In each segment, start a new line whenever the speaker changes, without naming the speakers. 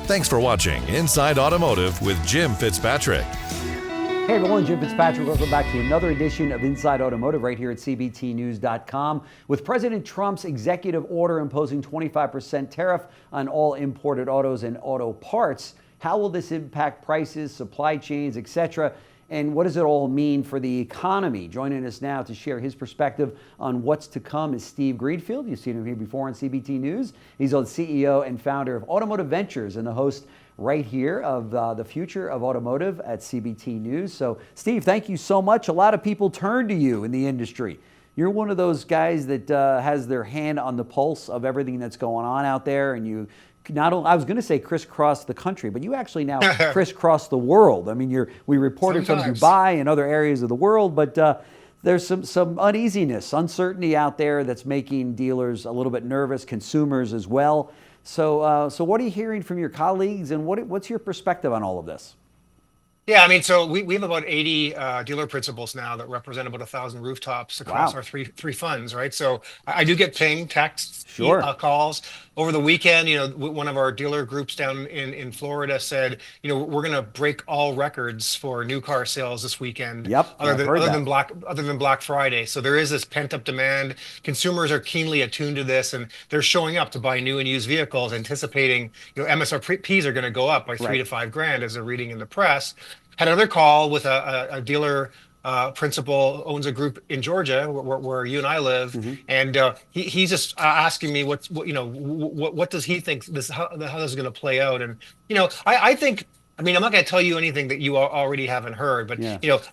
Thanks for watching Inside Automotive with Jim Fitzpatrick.
Hey everyone, Jim Fitzpatrick. Welcome back to another edition of Inside Automotive right here at cbtnews.com. With President Trump's executive order imposing 25% tariff on all imported autos and auto parts, how will this impact prices, supply chains, etc.? And what does it all mean for the economy? Joining us now to share his perspective on what's to come is Steve Greenfield. You've seen him here before on CBT News. He's the CEO and founder of Automotive Ventures and the host right here of the future of automotive at CBT News. So, Steve, thank you so much. A lot of people turn to you in the industry. You're one of those guys that has their hand on the pulse of everything that's going on out there, and you not only, I was going to say crisscross the country, but you actually now crisscross the world. I mean, we reported
Sometimes.
from Dubai and other areas of the world, but there's some uneasiness, uncertainty out there that's making dealers a little bit nervous, consumers as well. So what are you hearing from your colleagues, and what's your perspective on all of this?
Yeah, I mean, so we have about 80 dealer principals now that represent about 1,000 rooftops across our three funds, right? So I do get ping, texts, calls. Over the weekend, one of our dealer groups down in Florida said, we're going to break all records for new car sales this weekend.
Yep,
other than Black Friday. So there is this pent up demand. Consumers are keenly attuned to this, and they're showing up to buy new and used vehicles, anticipating MSRPs are going to go up by $3,000 to $5,000 as they're reading in the press. Had another call with a dealer principal, owns a group in Georgia where you and I live, and he's just asking me what does he think how this is going to play out, and I think. I mean, I'm not going to tell you anything that you already haven't heard, but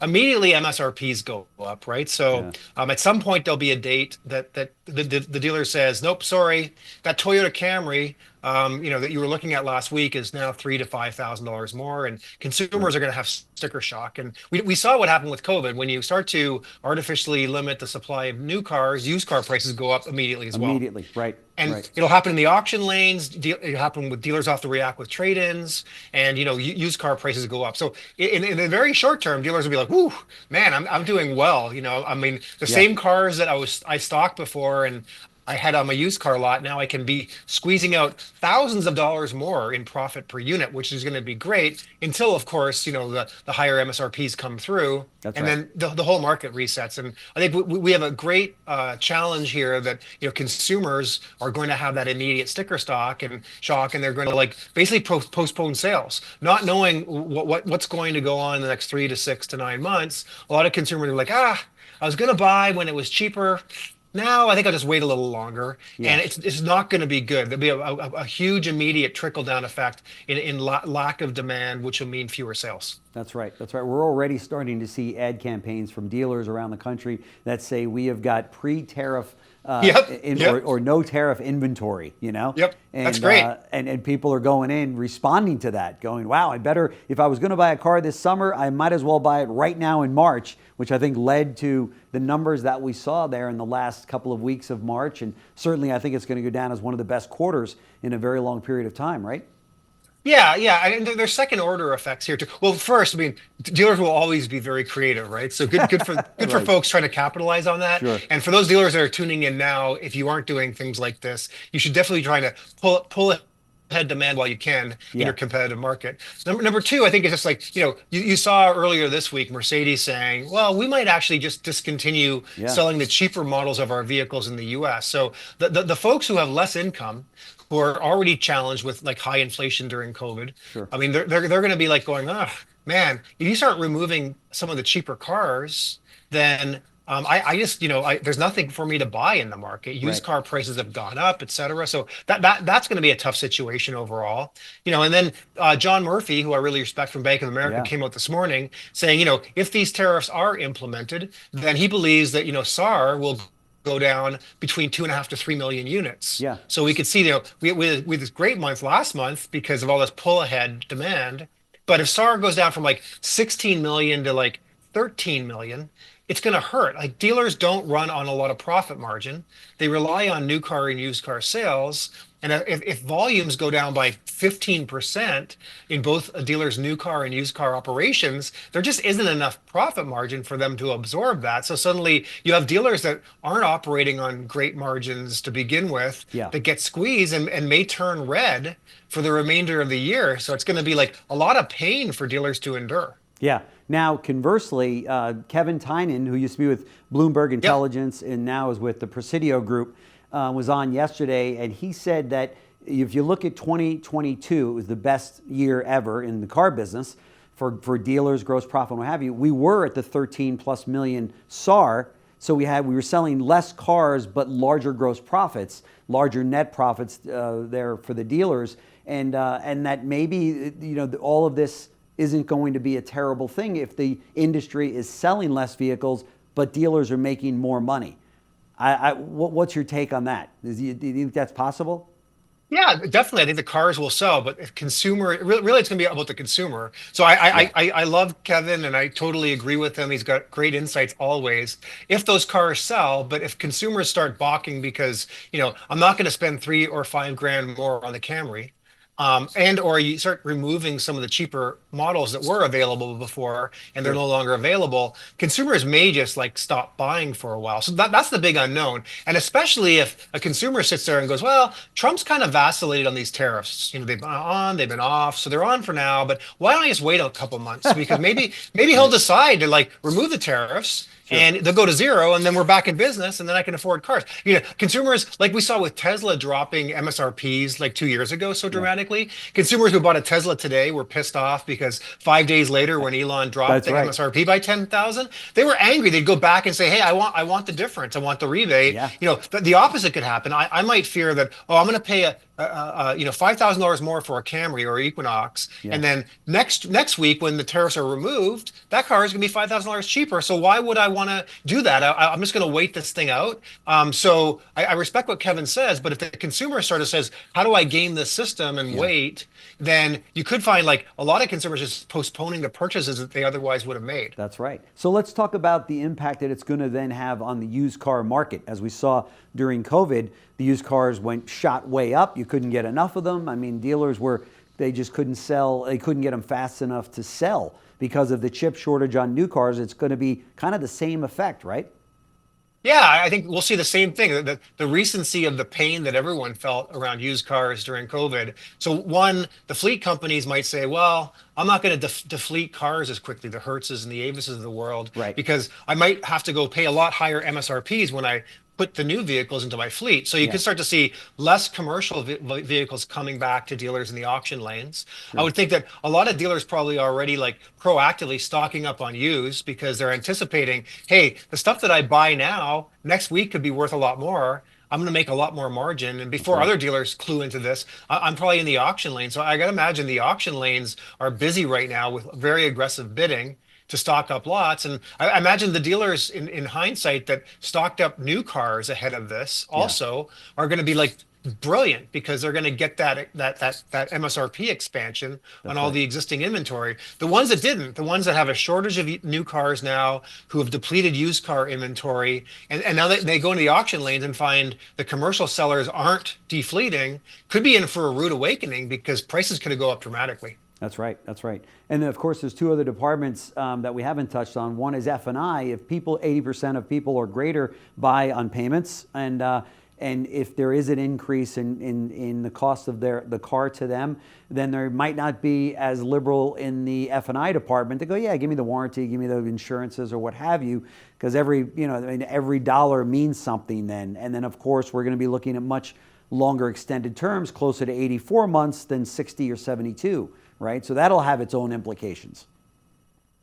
immediately MSRPs go up, right? So at some point there'll be a date that the dealer says, nope, sorry, that Toyota Camry, that you were looking at last week is now $3,000 to $5,000 more, and consumers are going to have sticker shock. And we saw what happened with COVID. When you start to artificially limit the supply of new cars, used car prices go up immediately as well.
Immediately, right.
And it'll happen in the auction lanes. It'll happen with dealers have to react with trade-ins, and used car prices go up. So in the very short term, dealers will be like, "Whoo, man, I'm doing well." I mean, the same cars that I stocked before and I had on my used car lot, now I can be squeezing out thousands of dollars more in profit per unit, which is going to be great until, of course, the higher MSRPs come through. Then the whole market resets. And I think we have a great challenge here that consumers are going to have that immediate sticker shock, and they're going to basically postpone sales, not knowing what's going to go on in the next 3 to 6 to 9 months. A lot of consumers are like, I was going to buy when it was cheaper. Now I think I'll just wait a little longer, and it's not going to be good. There'll be a huge immediate trickle-down effect in lack of demand, which will mean fewer sales.
That's right. That's right. We're already starting to see ad campaigns from dealers around the country that say we have got pre-tariff or no tariff inventory,
Yep,
and,
that's great.
And people are going in, responding to that, going, wow, if I was going to buy a car this summer, I might as well buy it right now in March, which I think led to the numbers that we saw there in the last couple of weeks of March. And certainly I think it's going to go down as one of the best quarters in a very long period of time, right?
Yeah, and there's second order effects here too. Well, first, I mean, dealers will always be very creative, right? So good for for folks trying to capitalize on that.
Sure.
And for those dealers that are tuning in now, if you aren't doing things like this, you should definitely try to pull ahead demand while you can in your competitive market. Number two, I think it's just you saw earlier this week Mercedes saying, well, we might actually just discontinue selling the cheaper models of our vehicles in the US. So the folks who have less income, who are already challenged with high inflation during COVID. I mean, they're going to be going, oh man, if you start removing some of the cheaper cars, then there's nothing for me to buy in the market. Used car prices have gone up, et cetera. So that's going to be a tough situation overall. And then John Murphy, who I really respect from Bank of America, came out this morning saying, if these tariffs are implemented, then he believes that, SAR will go down between 2.5 to 3 million units.
Yeah.
So we could see, we had this great month last month because of all this pull ahead demand. But if SAR goes down from 16 million to 13 million, it's going to hurt. Like dealers don't run on a lot of profit margin. They rely on new car and used car sales. And if volumes go down by 15% in both a dealer's new car and used car operations, there just isn't enough profit margin for them to absorb that. So suddenly you have dealers that aren't operating on great margins to begin with
Yeah.
that get squeezed and may turn red for the remainder of the year. So it's going to be like a lot of pain for dealers to endure.
Yeah. Now, conversely, Kevin Tynan, who used to be with Bloomberg Intelligence and now is with the Presidio Group, was on yesterday, and he said that if you look at 2022, it was the best year ever in the car business for dealers, gross profit, and what have you. We were at the 13 plus million SAR, so we were selling less cars but larger gross profits, larger net profits there for the dealers, and that maybe all of this isn't going to be a terrible thing if the industry is selling less vehicles but dealers are making more money. What's your take on that? Do you think that's possible?
Yeah, definitely. I think the cars will sell, but if consumer, really, it's going to be about the consumer. So I love Kevin, and I totally agree with him. He's got great insights always. If those cars sell, but if consumers start balking because I'm not going to spend 3 or 5 grand more on the Camry, and or you start removing some of the cheaper models that were available before and they're no longer available, consumers may just like stop buying for a while. So that's the big unknown. And especially if a consumer sits there and goes, well, Trump's kind of vacillated on these tariffs. They've been on, they've been off, so they're on for now, but why don't I just wait a couple months? Because maybe he'll decide to like remove the tariffs. Sure. And they'll go to zero, and then we're back in business, and then I can afford cars. Consumers, like we saw with Tesla dropping MSRPs like 2 years ago so dramatically. Consumers who bought a Tesla today were pissed off because 5 days later, when Elon dropped MSRP by 10,000, they were angry. They'd go back and say, "Hey, I want the difference. I want the rebate." Yeah. The opposite could happen. I might fear that. Oh, I'm going to pay $5,000 more for a Camry or Equinox, and then next week when the tariffs are removed, that car is going to be $5,000 cheaper. So why would I want to do that? I'm just going to wait this thing out. So I respect what Kevin says, but if the consumer sort of says, "How do I game this system and wait?" then you could find like a lot of consumers just postponing the purchases that they otherwise would have made.
That's right. So let's talk about the impact that it's going to then have on the used car market. As we saw during COVID, the used cars shot way up. You couldn't get enough of them. I mean, dealers they just couldn't sell. They couldn't get them fast enough to sell because of the chip shortage on new cars. It's going to be kind of the same effect, right?
Yeah, I think we'll see the same thing, the recency of the pain that everyone felt around used cars during COVID. So the fleet companies might say, well, I'm not going to defleet cars as quickly, the Hertzes and the Avises of the world, because I might have to go pay a lot higher MSRPs when I put the new vehicles into my fleet. So you can start to see less commercial vehicles coming back to dealers in the auction lanes. Sure. I would think that a lot of dealers probably already like proactively stocking up on used because they're anticipating, hey, the stuff that I buy now, next week could be worth a lot more. I'm going to make a lot more margin. And before other dealers clue into this, I'm probably in the auction lane. So I got to imagine the auction lanes are busy right now with very aggressive bidding to stock up lots. And I imagine the dealers in hindsight that stocked up new cars ahead of this also are going to be like brilliant because they're going to get that MSRP expansion on all the existing inventory. The ones that didn't, the ones that have a shortage of new cars now, who have depleted used car inventory, and now they go into the auction lanes and find the commercial sellers aren't defleeting, could be in for a rude awakening because prices could go up dramatically.
That's right. That's right. And then, of course, there's 2 other departments that we haven't touched on. One is F&I. If 80% of people or greater buy on payments, and if there is an increase in the cost of the car to them, then there might not be as liberal in the F&I department to go, yeah, give me the warranty, give me the insurances or what have you, because every dollar means something then. And then, of course, we're going to be looking at much longer extended terms, closer to 84 months than 60 or 72. Right, so that'll have its own implications.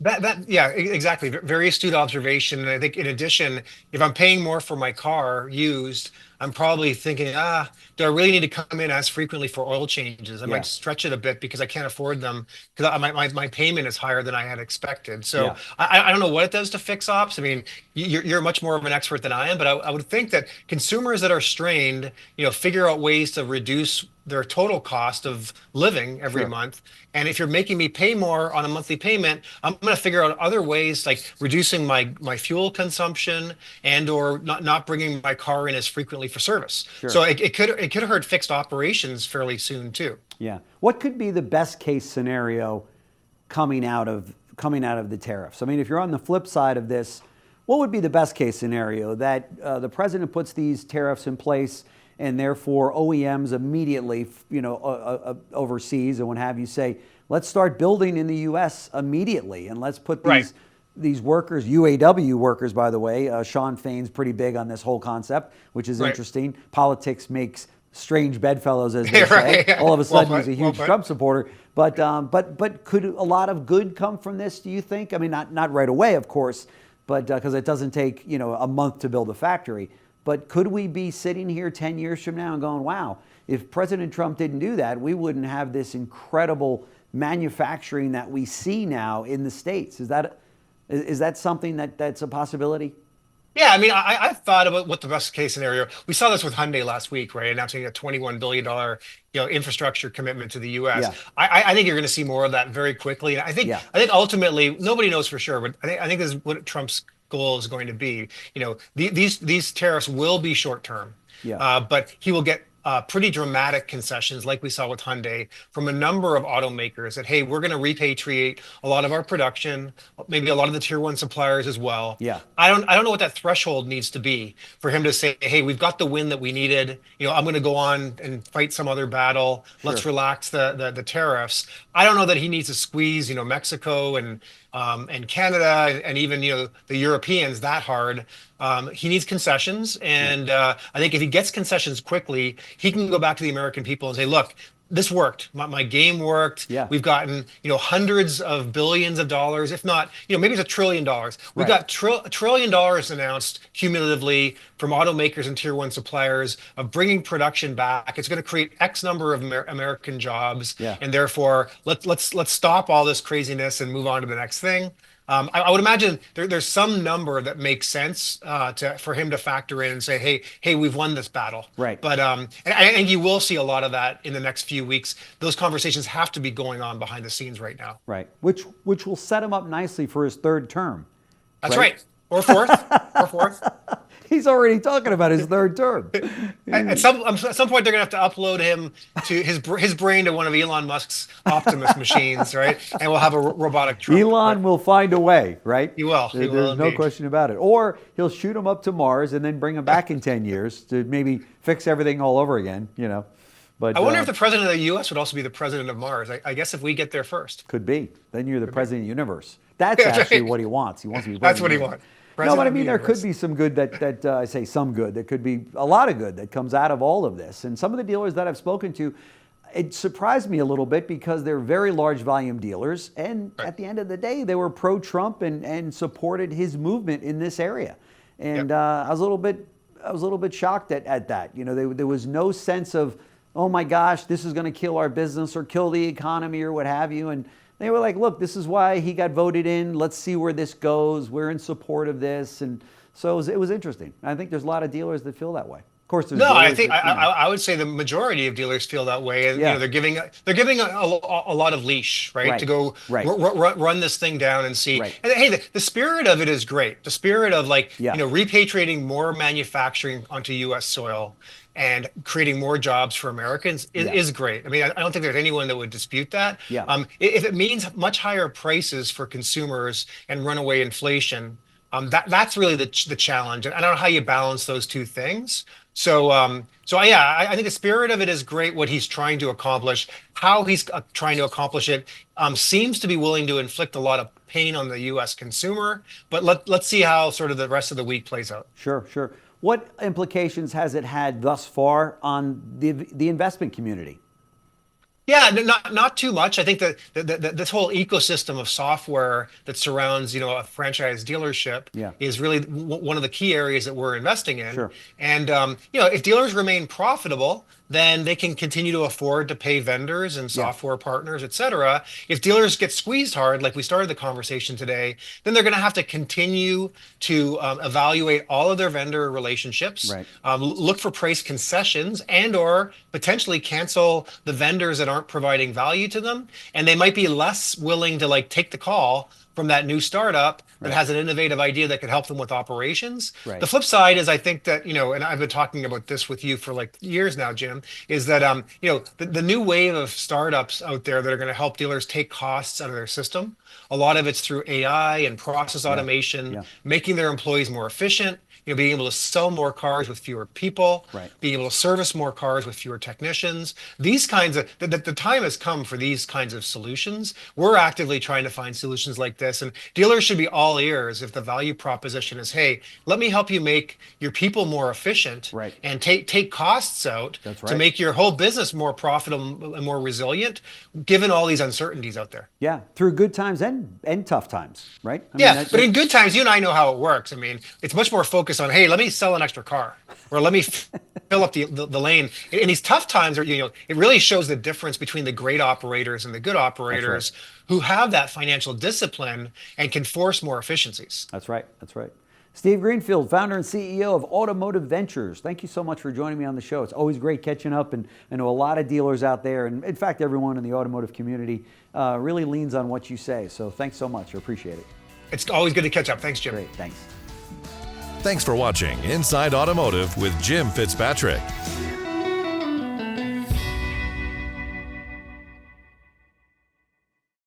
Exactly. Very astute observation. And I think in addition, if I'm paying more for my car used, I'm probably thinking, do I really need to come in as frequently for oil changes? I
Yeah.
might stretch it a bit because I can't afford them because my payment is higher than I had expected. So
Yeah.
I don't know what it does to fix ops. I mean, you're much more of an expert than I am, but I would think that consumers that are strained, figure out ways to reduce their total cost of living every
Sure.
month. And if you're making me pay more on a monthly payment, I'm going to figure out other ways like reducing my fuel consumption and or not bringing my car in as frequently for service.
Sure.
So it could hurt fixed operations fairly soon too.
Yeah. What could be the best case scenario coming out of the tariffs? I mean, if you're on the flip side of this, what would be the best case scenario? That the president puts these tariffs in place, and therefore OEMs immediately, overseas and what have you, say, let's start building in the U.S. immediately, and let's put these workers, UAW workers, by the way. Sean Fain's pretty big on this whole concept, which is interesting. Politics makes strange bedfellows, as they say. All of a sudden, he's a huge Trump supporter. But could a lot of good come from this, do you think? I mean, not right away, of course, but because it doesn't take a month to build a factory. But could we be sitting here 10 years from now and going, wow, if President Trump didn't do that, we wouldn't have this incredible manufacturing that we see now in the States? Is that something that's a possibility?
Yeah, I mean, I've thought about what the best case scenario. We saw this with Hyundai last week, right? Announcing a $21 billion, infrastructure commitment to the U.S.
Yeah.
I think you're going to see more of that very quickly. And I think ultimately nobody knows for sure, but I think this is what Trump's goal is going to be. These tariffs will be short term, but he will get pretty dramatic concessions, like we saw with Hyundai, from a number of automakers that, hey, we're going to repatriate a lot of our production, maybe a lot of the tier one suppliers as well.
Yeah.
I don't know what that threshold needs to be for him to say, hey, we've got the win that we needed. I'm going to go on and fight some other battle. Let's relax the tariffs. I don't know that he needs to squeeze, Mexico and Canada and even the Europeans that hard. He needs concessions, and I think if he gets concessions quickly, he can go back to the American people and say, "Look, this worked. My game worked.
Yeah.
We've gotten hundreds of billions of dollars, if not maybe it's $1 trillion. We've got $1 trillion announced cumulatively from automakers and tier one suppliers of bringing production back. It's going to create X number of American jobs, and therefore let's stop all this craziness and move on to the next thing." I would imagine there's some number that makes sense for him to factor in and say, hey, we've won this battle.
Right.
But and I think you will see a lot of that in the next few weeks. Those conversations have to be going on behind the scenes right now.
Right. Which will set him up nicely for his third term.
That's right. Or fourth. Or fourth.
He's already talking about his third term.
At some point, they're going to have to upload him to his brain to one of Elon Musk's Optimus machines, right? And we'll have a robotic Trump.
Elon will find a way, right?
He will.
There's no question about it. Or he'll shoot him up to Mars and then bring him back in 10 years to maybe fix everything all over again, But
I wonder if the president of the U.S. would also be the president of Mars. I guess if we get there first.
Could be. Then you're the president of the universe. That's actually what he wants. He wants to be president.
That's what he wants.
No, but I mean, there could be some good that I say some good. There could be a lot of good that comes out of all of this. And some of the dealers that I've spoken to, it surprised me a little bit because they're very large volume dealers. And at the end of the day, they were pro-Trump and supported his movement in this area. And I was a little bit shocked at that. There was no sense of, oh my gosh, this is going to kill our business or kill the economy or what have you. And they were like, look, this is why he got voted in. Let's see where this goes. We're in support of this. And so it was interesting. I think there's a lot of dealers that feel that way. Of course, there's
I think I would say the majority of dealers feel that way. And they're giving a lot of leash, right? To go run this thing down and see. Right. And hey, the spirit of it is great. The spirit of repatriating more manufacturing onto U.S. soil and creating more jobs for Americans is great. I mean, I don't think there's anyone that would dispute that. If it means much higher prices for consumers and runaway inflation, that's really the challenge. And I don't know how you balance those two things. So I think the spirit of it is great, what he's trying to accomplish. How he's trying to accomplish it seems to be willing to inflict a lot of pain on the U.S. consumer. But let's see how sort of the rest of the week plays out.
Sure. What implications has it had thus far on the investment community?
Yeah, not too much. I think that this whole ecosystem of software that surrounds, a franchise dealership
Yeah,
is really one of the key areas that we're investing in.
sure.
And if dealers remain profitable, then they can continue to afford to pay vendors and
Yeah,
software partners, et cetera. If dealers get squeezed hard, like we started the conversation today, then they're going to have to continue to evaluate all of their vendor relationships,
right.
look for price concessions, and or potentially cancel the vendors that aren't providing value to them. And they might be less willing to like take the call from that new startup that
Right.
has an innovative idea that could help them with operations.
Right.
The flip side is I think that, and I've been talking about this with you for like years now, Jim, is that, the new wave of startups out there that are going to help dealers take costs out of their system. A lot of it's through AI and process
Yeah.
automation,
Yeah.
making their employees more efficient, being able to sell more cars with fewer people,
Right.
being able to service more cars with fewer technicians. These kinds of the time has come for these kinds of solutions. We're actively trying to find solutions like this, and dealers should be all ears if the value proposition is, hey, let me help you make your people more efficient
Right.
and take costs out
That's
to
right.
make your whole business more profitable and more resilient, given all these uncertainties out there.
Yeah, through good times and tough times, right? I mean,
Yeah, but in good times, you and I know how it works. I mean, it's much more focused on, hey, let me sell an extra car, or let me fill up the lane. In these tough times, it really shows the difference between the great operators and the good
that's right.
operators who have that financial discipline and can force more efficiencies.
That's right. That's right. Steve Greenfield, founder and CEO of Automotive Ventures. Thank you so much for joining me on the show. It's always great catching up, and I know a lot of dealers out there, and in fact, everyone in the automotive community really leans on what you say. So thanks so much. I appreciate it.
It's always good to catch up. Thanks, Jim.
Great. Thanks.
Thanks for watching Inside Automotive with Jim Fitzpatrick.